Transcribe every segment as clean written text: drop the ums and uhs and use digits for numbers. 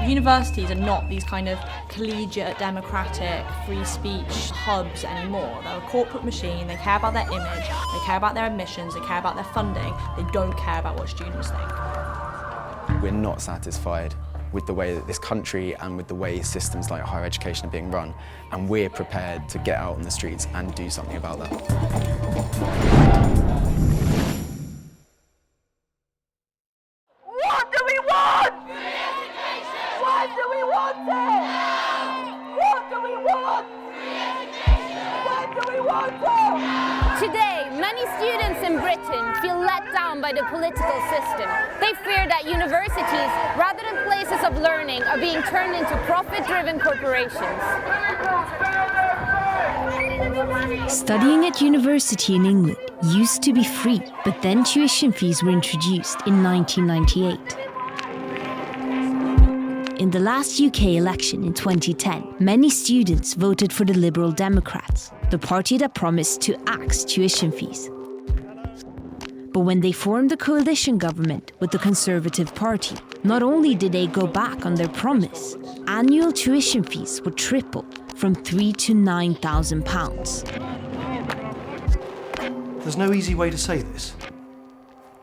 Universities are not these kind of collegiate, democratic, free speech hubs anymore. They're a corporate machine. They care about their image, they care about their admissions, they care about their funding. They don't care about what students think. We're not satisfied with the way that this country and with the way systems like higher education are being run, and we're prepared to get out on the streets and do something about that. What do we want? Free education! Why do we want it? What do we want? Free education! Why do we want it? Today, many students in Britain feel let down by the political system. They fear that universities, rather than places of learning, are being turned into profit-driven corporations. Studying at university in England used to be free, but then tuition fees were introduced in 1998. In the last UK election in 2010, many students voted for the Liberal Democrats, the party that promised to axe tuition fees. But when they formed a coalition government with the Conservative Party, not only did they go back on their promise, annual tuition fees were tripled from £3,000 to £9,000. There's no easy way to say this.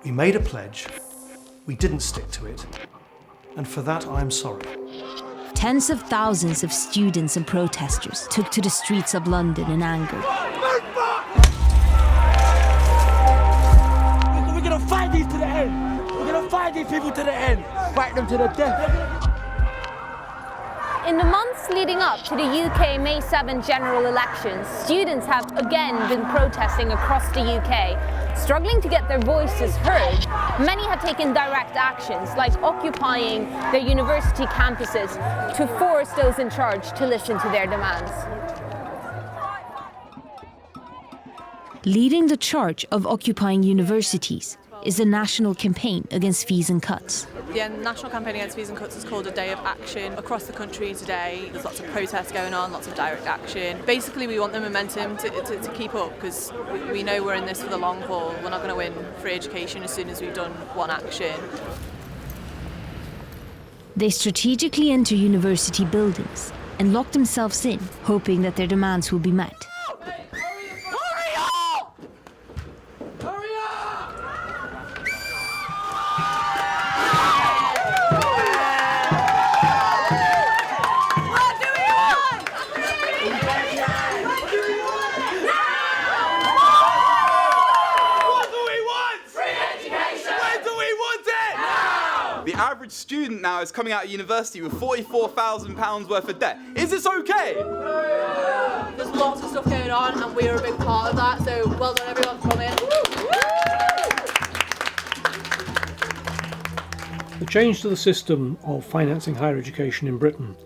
We made a pledge, we didn't stick to it, and for that I'm sorry. Tens of thousands of students and protesters took to the streets of London in anger. We're gonna fight these to the end. We're gonna fight these people to the end. Fight them to the death. In the months leading up to the UK May 7 general elections, students have again been protesting across the UK. Struggling to get their voices heard, many have taken direct actions, like occupying their university campuses to force those in charge to listen to their demands. Leading the charge of occupying universities is the National Campaign Against Fees and Cuts. The National Campaign Against Fees and Cuts is called a day of action across the country today. There's lots of protests going on, lots of direct action. Basically, we want the momentum to keep up, because we know we're in this for the long haul. We're not going to win free education as soon as we've done one action. They strategically enter university buildings and lock themselves in, hoping that their demands will be met. The average student now is coming out of university with £44,000 worth of debt. Is this okay? There's lots of stuff going on, and we're a big part of that, so well done everyone for coming. The change to the system of financing higher education in Britain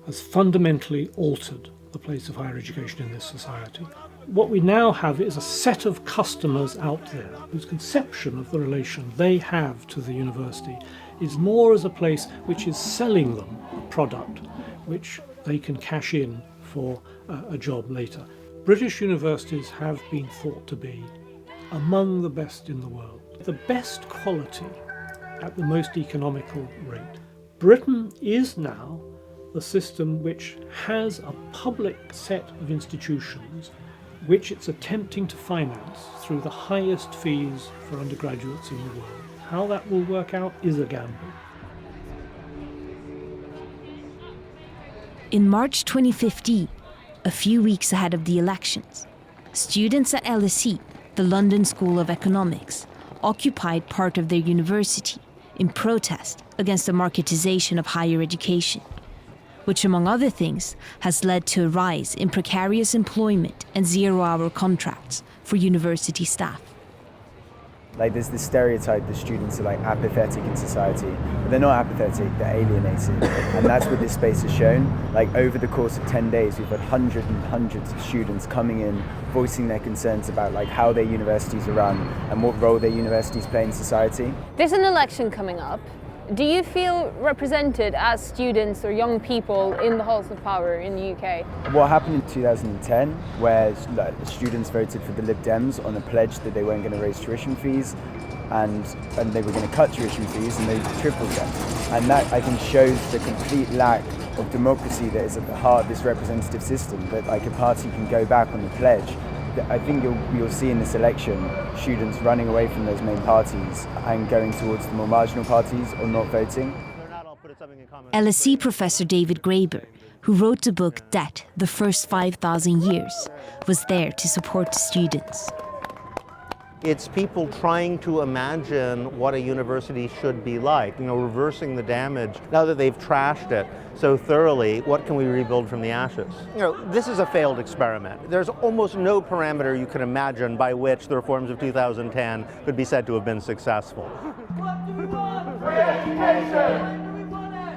has fundamentally altered the place of higher education in this society. What we now have is a set of customers out there whose conception of the relation they have to the university is more as a place which is selling them a product which they can cash in for a job later. British universities have been thought to be among the best in the world, the best quality at the most economical rate. Britain is now the system which has a public set of institutions which it's attempting to finance through the highest fees for undergraduates in the world. How that will work out is a gamble. In March 2015, a few weeks ahead of the elections, students at LSE, the London School of Economics, occupied part of their university in protest against the marketisation of higher education, which, among other things, has led to a rise in precarious employment and zero-hour contracts for university staff. Like, there's this stereotype that students are like apathetic in society, but they're not apathetic, they're alienated. And that's what this space has shown. Like, over the course of 10 days, we've had hundreds and hundreds of students coming in, voicing their concerns about like how their universities are run and what role their universities play in society. There's an election coming up. Do you feel represented as students or young people in the halls of power in the UK? What happened in 2010, where students voted for the Lib Dems on a pledge that they weren't going to raise tuition fees, and they were going to cut tuition fees, and they tripled them. And that, I think, shows the complete lack of democracy that is at the heart of this representative system, that like a party can go back on the pledge. I think you'll see in this election students running away from those main parties and going towards the more marginal parties or not voting. LSE professor David Graeber, who wrote the book Debt, The First 5,000 Years, was there to support the students. It's people trying to imagine what a university should be like, reversing the damage. Now that they've trashed it so thoroughly, what can we rebuild from the ashes? This is a failed experiment. There's almost no parameter you can imagine by which the reforms of 2010 could be said to have been successful. What do we want? Free education!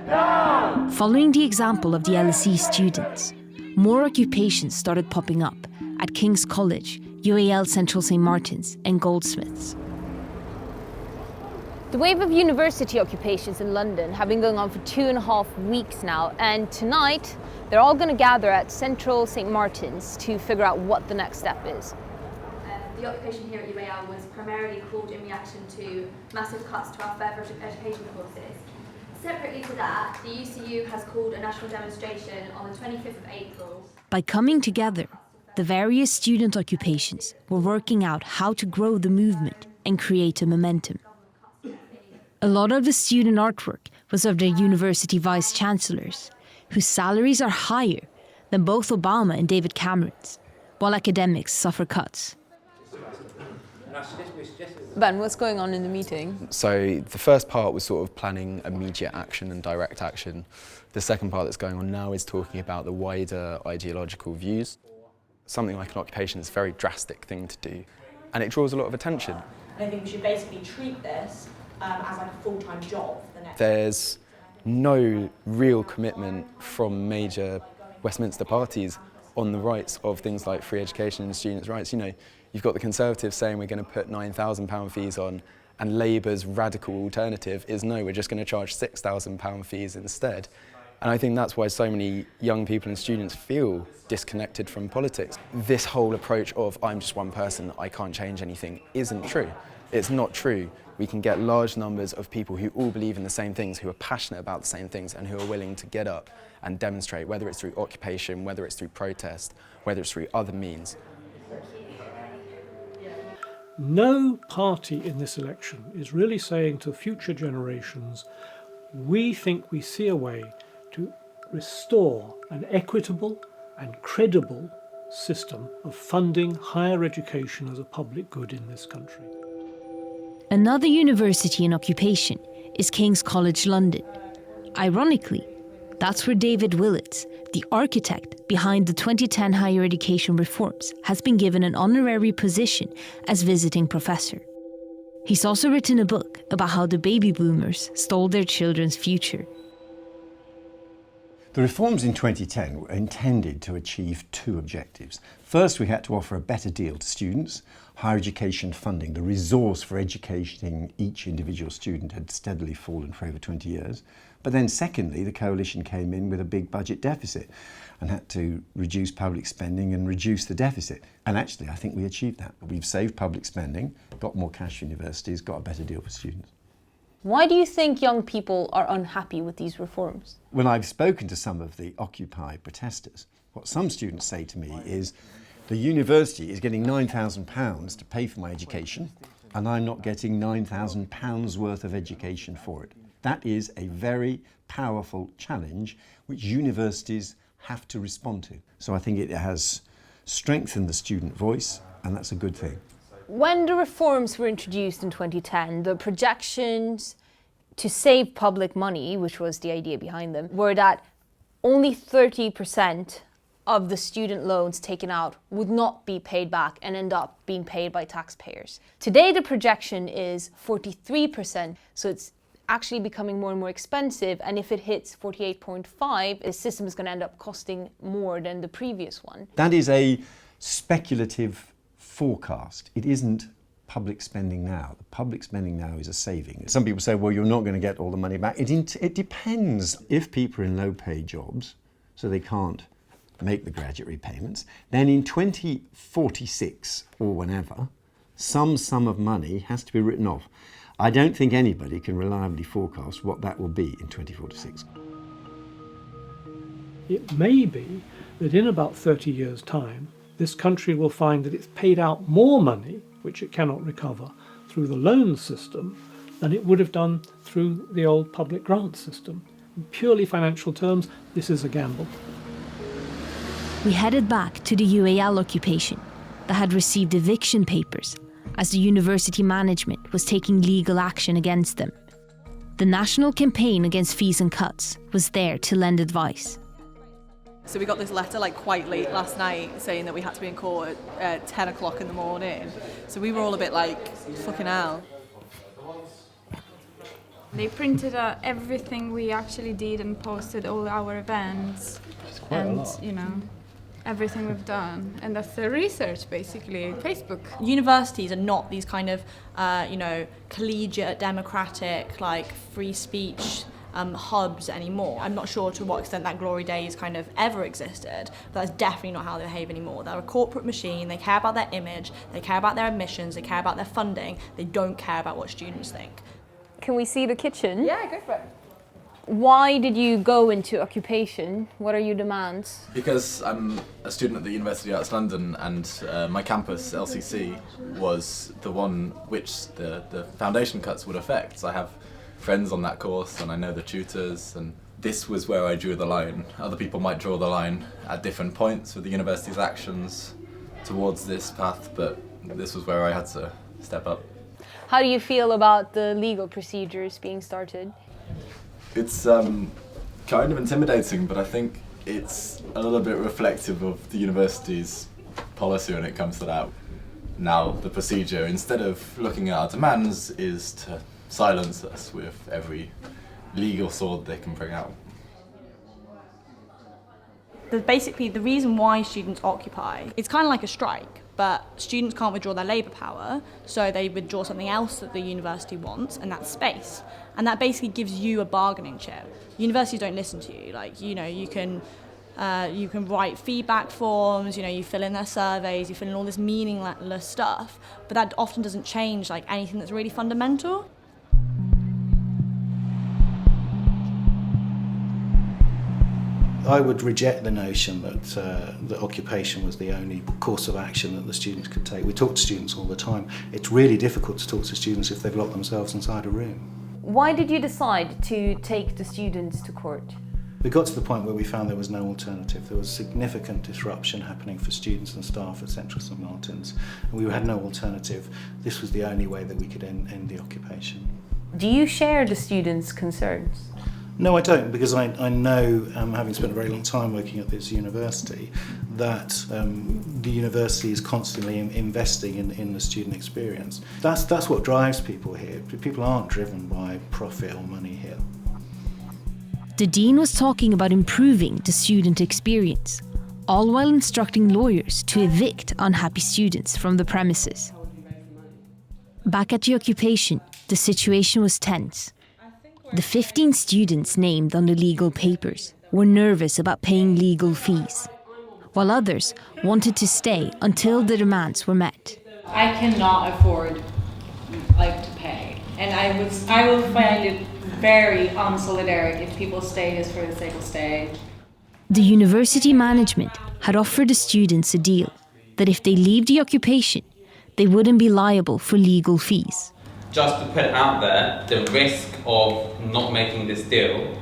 No! Following the example of the LSE students, more occupations started popping up at King's College, UAL Central St Martin's and Goldsmiths. The wave of university occupations in London have been going on for 2.5 weeks now, and tonight they're all going to gather at Central St Martin's to figure out what the next step is. The occupation here at UAL was primarily called in reaction to massive cuts to our further education courses. Separately to that, the UCU has called a national demonstration on the 25th of April. By coming together, the various student occupations were working out how to grow the movement and create a momentum. A lot of the student artwork was of their university vice-chancellors, whose salaries are higher than both Obama and David Cameron's, while academics suffer cuts. Ben, what's going on in the meeting? So the first part was sort of planning immediate action and direct action. The second part that's going on now is talking about the wider ideological views. Something like an occupation is a very drastic thing to do, and it draws a lot of attention. And I think we should basically treat this as like a full-time job for the next. There's no real commitment from major Westminster parties on the rights of things like free education and students' rights. You've got the Conservatives saying we're going to put £9,000 fees on, and Labour's radical alternative is no, we're just going to charge £6,000 fees instead. And I think that's why so many young people and students feel disconnected from politics. This whole approach of I'm just one person, I can't change anything, isn't true. It's not true. We can get large numbers of people who all believe in the same things, who are passionate about the same things, and who are willing to get up and demonstrate, whether it's through occupation, whether it's through protest, whether it's through other means. No party in this election is really saying to future generations, we think we see a way to restore an equitable and credible system of funding higher education as a public good in this country. Another university in occupation is King's College London. Ironically, that's where David Willits, the architect behind the 2010 higher education reforms, has been given an honorary position as visiting professor. He's also written a book about how the baby boomers stole their children's future. The reforms in 2010 were intended to achieve two objectives. First, we had to offer a better deal to students. Higher education funding, the resource for educating each individual student, had steadily fallen for over 20 years. But then secondly, the coalition came in with a big budget deficit and had to reduce public spending and reduce the deficit. And actually, I think we achieved that. We've saved public spending, got more cash for universities, got a better deal for students. Why do you think young people are unhappy with these reforms? When I've spoken to some of the Occupy protesters, what some students say to me is, the university is getting £9,000 to pay for my education, and I'm not getting £9,000 worth of education for it. That is a very powerful challenge which universities have to respond to. So I think it has strengthened the student voice, and that's a good thing. When the reforms were introduced in 2010, the projections to save public money, which was the idea behind them, were that only 30% of the student loans taken out would not be paid back and end up being paid by taxpayers. Today, the projection is 43%, so it's actually becoming more and more expensive, and if it hits 48.5, the system is going to end up costing more than the previous one. That is a speculative forecast. It isn't public spending now. The public spending now is a saving. Some people say, well, you're not going to get all the money back. It depends. If people are in low-paid jobs, so they can't make the graduate repayments, then in 2046 or whenever, some sum of money has to be written off. I don't think anybody can reliably forecast what that will be in 2046. It may be that in about 30 years' time, this country will find that it's paid out more money, which it cannot recover, through the loan system than it would have done through the old public grant system. In purely financial terms, this is a gamble. We headed back to the UAL occupation that had received eviction papers as the university management was taking legal action against them. The National Campaign Against Fees and Cuts was there to lend advice. So we got this letter like quite late last night saying that we had to be in court at 10 o'clock in the morning. So we were all a bit like, fucking hell. They printed out everything we actually did and posted all our events and, you know, everything we've done. And that's the research, basically, Facebook. Universities are not these kind of, collegiate, democratic, like free speech hubs anymore. I'm not sure to what extent that glory days kind of ever existed, but that's definitely not how they behave anymore. They're a corporate machine. They care about their image, they care about their admissions, they care about their funding. They don't care about what students think. Can we see the kitchen? Yeah, go for it. Why did you go into occupation? What are your demands? Because I'm a student at the University of Arts London, and my campus, LCC, was the one which the foundation cuts would affect. So I have friends on that course and I know the tutors, and this was where I drew the line. Other people might draw the line at different points with the university's actions towards this path, but this was where I had to step up. How do you feel about the legal procedures being started? It's kind of intimidating, but I think it's a little bit reflective of the university's policy when it comes to that. Now, the procedure, instead of looking at our demands, is to silence us with every legal sword they can bring out. Basically, the reason why students occupy, it's kind of like a strike, but students can't withdraw their labour power, so they withdraw something else that the university wants, and that's space. And that basically gives you a bargaining chip. Universities don't listen to you. Like, you can write feedback forms, you fill in their surveys, you fill in all this meaningless stuff, but that often doesn't change like anything that's really fundamental. I would reject the notion that occupation was the only course of action that the students could take. We talk to students all the time. It's really difficult to talk to students if they've locked themselves inside a room. Why did you decide to take the students to court? We got to the point where we found there was no alternative. There was significant disruption happening for students and staff at Central St Martin's, and we had no alternative. This was the only way that we could end the occupation. Do you share the students' concerns? No, I don't, because I know, having spent a very long time working at this university, that the university is constantly investing in the student experience. That's what drives people here. People aren't driven by profit or money here. The dean was talking about improving the student experience, all while instructing lawyers to evict unhappy students from the premises. Back at the occupation, the situation was tense. The 15 students named on the legal papers were nervous about paying legal fees, while others wanted to stay until the demands were met. I cannot afford to pay, and I will find it very unsolidaric if people stay just for the sake of staying. The university management had offered the students a deal that if they leave the occupation, they wouldn't be liable for legal fees. Just to put it out there, the risk of not making this deal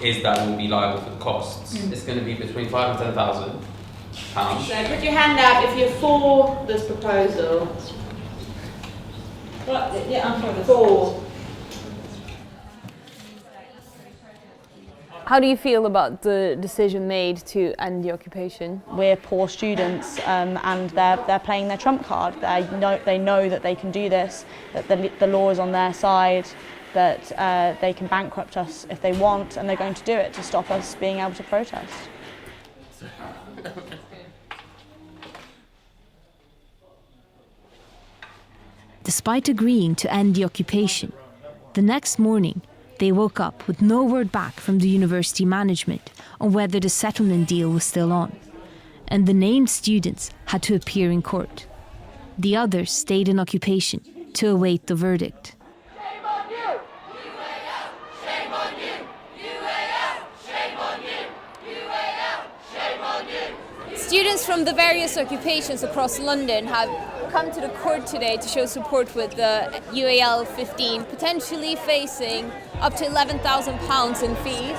is that we'll be liable for the costs. It's going to be between £5,000 and £10,000. So put your hand up if you're for this proposal. Well, yeah, I'm for this. For. How do you feel about the decision made to end the occupation? We're poor students, and they're playing their trump card. They know that they can do this, that the law is on their side, that they can bankrupt us if they want, and they're going to do it to stop us being able to protest. Despite agreeing to end the occupation, the next morning they woke up with no word back from the university management on whether the settlement deal was still on, and the named students had to appear in court. The others stayed in occupation to await the verdict. Shame on you! UAL! Shame on you! UAL! Shame on you! UAL! Shame on you! Students from the various occupations across London have come to the court today to show support with the UAL 15, potentially facing up to £11,000 in fees.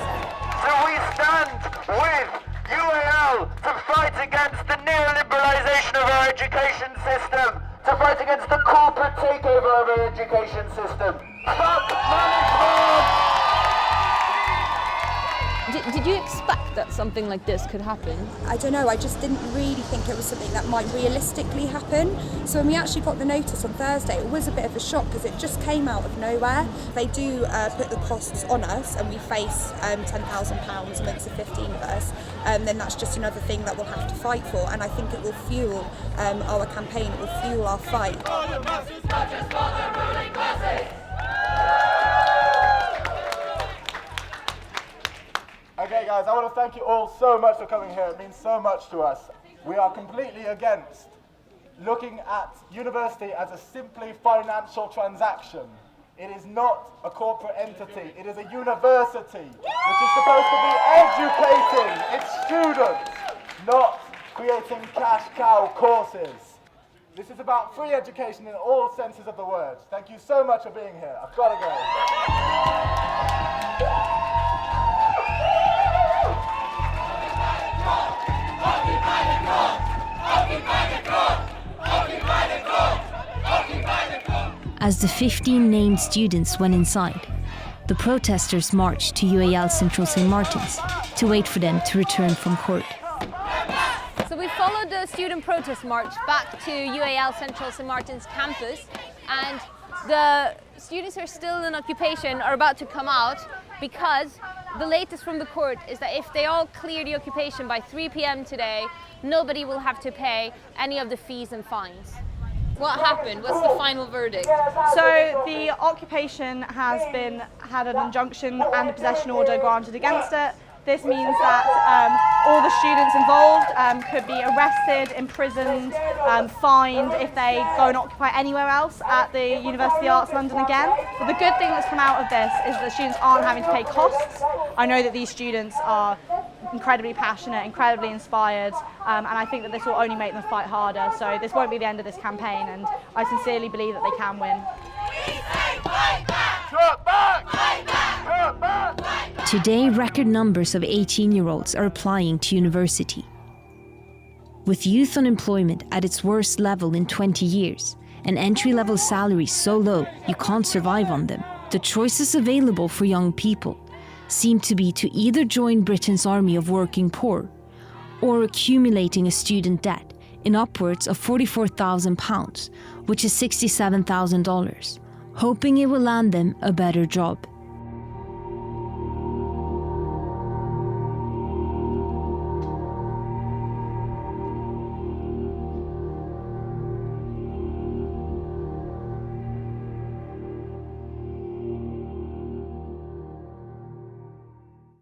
So we stand with UAL to fight against the neoliberalisation of our education system, to fight against the corporate takeover of our education system. Fuck management! Did you expect that something like this could happen? I don't know, I just didn't really think it was something that might realistically happen. So when we actually got the notice on Thursday, it was a bit of a shock because it just came out of nowhere. They do put the costs on us and we face £10,000 amongst the 15 of us. Then that's just another thing that we'll have to fight for, and I think it will fuel our campaign, it will fuel our fight. Okay guys, I want to thank you all so much for coming here. It means so much to us. We are completely against looking at university as a simply financial transaction. It is not a corporate entity, it is a university which is supposed to be educating its students, not creating cash cow courses. This is about free education in all senses of the word. Thank you so much for being here. I've got to go. As the 15 named students went inside, the protesters marched to UAL Central St. Martin's to wait for them to return from court. So we followed the student protest march back to UAL Central St. Martin's campus, and the students who are still in occupation are about to come out because the latest from the court is that if they all clear the occupation by 3 p.m. today, nobody will have to pay any of the fees and fines. What happened? What's the final verdict? So the occupation has had an injunction and a possession order granted against it. This means that all the students involved could be arrested, imprisoned, fined if they go and occupy anywhere else at the University of Arts London again. But the good thing that's come out of this is that students aren't having to pay costs. I know that these students are incredibly passionate, incredibly inspired, and I think that this will only make them fight harder. So this won't be the end of this campaign, and I sincerely believe that they can win. Today, record numbers of 18-year-olds are applying to university. With youth unemployment at its worst level in 20 years, and entry-level salaries so low you can't survive on them, the choices available for young people seem to be to either join Britain's army of working poor or accumulating a student debt in upwards of £44,000, which is $67,000, hoping it will land them a better job.